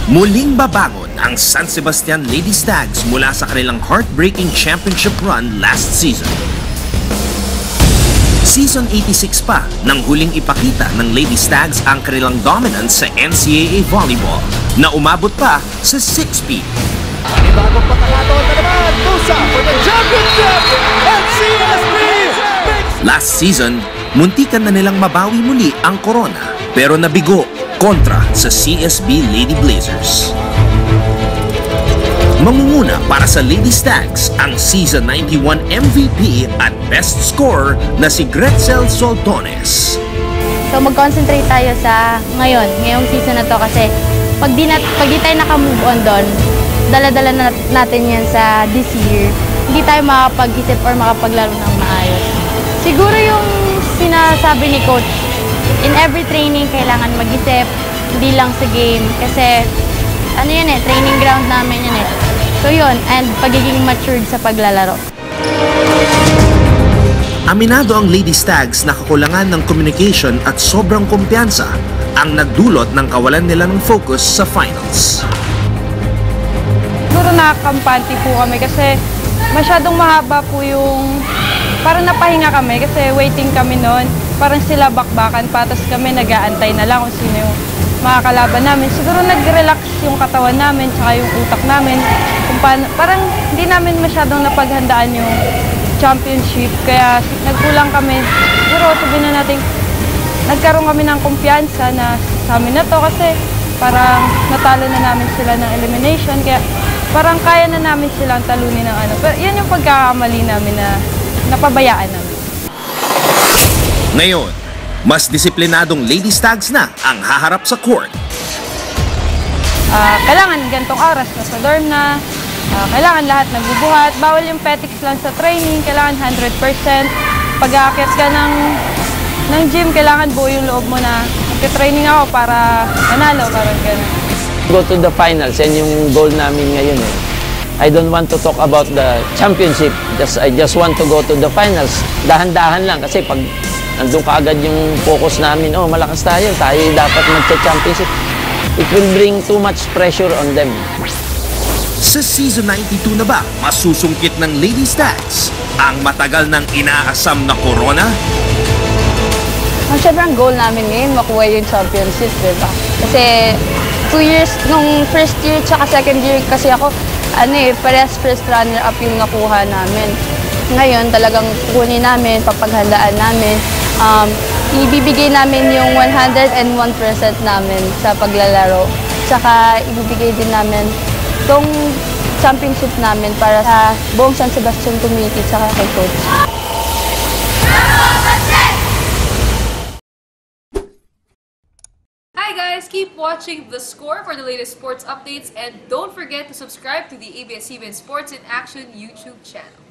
Muling babangon ang San Sebastian Lady Stags mula sa kanilang heartbreaking championship run last season. Season 86 pa nang huling ipakita ng Lady Stags ang kanilang dominance sa NCAA Volleyball na umabot pa sa 6-peat. Bagong pagkakataon na naman, Tusa for the championship at CSB! Last season, muntikan na nilang mabawi muli ang corona pero nabigo kontra sa CSB Lady Blazers. Mangunguna para sa Lady Stags ang Season 91 MVP at Best Scorer na si Gretzel Soltones. So mag-concentrate tayo sa ngayong season na to kasi pag di tayo naka-move on doon, dala-dala natin yan sa this year, hindi tayo makapag-isip or makapaglaro ng maayos. Siguro yung sinasabi ni Coach, in every training kailangan mag-isip, hindi lang sa game kasi ano yan training ground namin yan So yun, and pagiging matured sa paglalaro. Aminado ang Lady Stags na kakulangan ng communication at sobrang kumpiyansa ang nagdulot ng kawalan nila ng focus sa finals. Siguro nakakampante po kami kasi masyadong mahaba po yung parang napahinga kami kasi waiting kami noon. Parang sila bakbakan pa, tapos kami nag-aantay na lang kung sino yung makakalaban namin. Siguro nag-relax yung katawan namin, tsaka yung utak namin. Kung paano, parang hindi namin masyadong napaghandaan yung championship, kaya nagkulang kami. Siguro sabihin na natin, nagkaroon kami ng kumpiyansa na sa amin na to kasi parang natalo na namin sila ng elimination, kaya parang kaya na namin silang talunin ng ano. Pero yan yung pagkakamali namin na napabayaan namin. Ngayon, mas disiplinadong Lady Stags na ang haharap sa court. Kailangan gantong oras na sa dorm na, kailangan lahat nagbubuhat, bawal yung petics lang sa training, kailangan 100%. Pag-aakyat ka ng gym, kailangan buo yung loob mo na magka-training ako para manalo, parang gano'n. Go to the finals, yan yung goal namin ngayon I don't want to talk about the championship, I just want to go to the finals. Dahan-dahan lang kasi pag nandun ka agad yung focus namin, malakas tayo dapat magcha-championship. It will bring too much pressure on them. Sa Season 92 na ba masusungkit ng Lady Stags ang matagal ng inaasam na corona? Siyempre ang goal namin ngayon, makuha yung championship, diba? Kasi 2 years, nung first year tsaka second year kasi ako, parehas first runner-up yung nakuha namin. Ngayon, talagang kukunin namin, papaghandaan namin. Ibibigay namin yung 101% namin sa paglalaro. Tsaka ibibigay din namin itong championship namin para sa buong San Sebastian community tsaka kay Coach. Hi guys! Keep watching The Score for the latest sports updates and don't forget to subscribe to the ABS-CBN Sports in Action YouTube channel.